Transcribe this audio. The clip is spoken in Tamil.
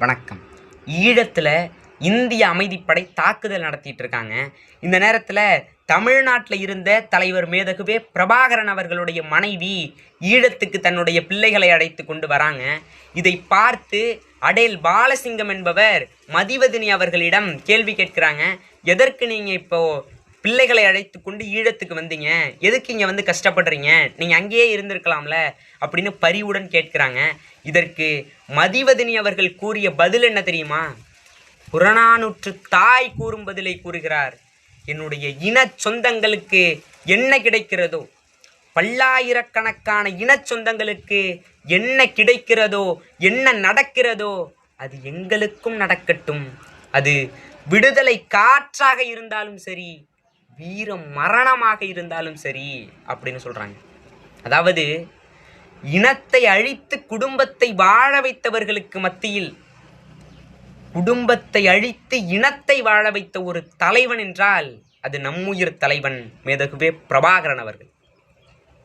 வணக்கம். ஈழத்தில் இந்திய அமைதிப்படை தாக்குதல் நடத்திட்டு இருக்காங்க. இந்த நேரத்தில் தமிழ்நாட்டில் இருந்த தலைவர் மேதகுவே பிரபாகரன் அவர்களுடைய மனைவி ஈழத்துக்கு தன்னுடைய பிள்ளைகளை அழைத்து கொண்டு வராங்க. இதை பார்த்து அடேல் பாலசிங்கம் என்பவர் மதிவதனி அவர்களிடம் கேள்வி கேட்கிறாங்க. எதற்கு நீங்கள் இப்போது பிள்ளைகளை அழைத்து கொண்டு ஈழத்துக்கு வந்தீங்க? எதுக்கு இங்கே வந்து கஷ்டப்படுறீங்க? நீங்கள் அங்கேயே இருந்திருக்கலாம்ல அப்படின்னு பரிவுடன் கேட்குறாங்க. இதற்கு மதிவதனி அவர்கள் கூறிய பதில் என்ன தெரியுமா? புறநானூற்று தாய் கூறும் பதிலை கூறுகிறார். என்னுடைய இன சொந்தங்களுக்கு என்ன கிடைக்கிறதோ, பல்லாயிரக்கணக்கான இன சொந்தங்களுக்கு என்ன கிடைக்கிறதோ, என்ன நடக்கிறதோ அது எங்களுக்கும் நடக்கட்டும். அது விடுதலை காற்றாக இருந்தாலும் சரி, வீர மரணமாக இருந்தாலும் சரி அப்படின்னு சொல்கிறாங்க. அதாவது இனத்தை அழித்து குடும்பத்தை வாழ வைத்தவர்களுக்கு மத்தியில் குடும்பத்தை அழித்து இனத்தை வாழ வைத்த ஒரு தலைவன் என்றால் அது நம்முயிர் தலைவன் மேதகுவே பிரபாகரன் அவர்கள்.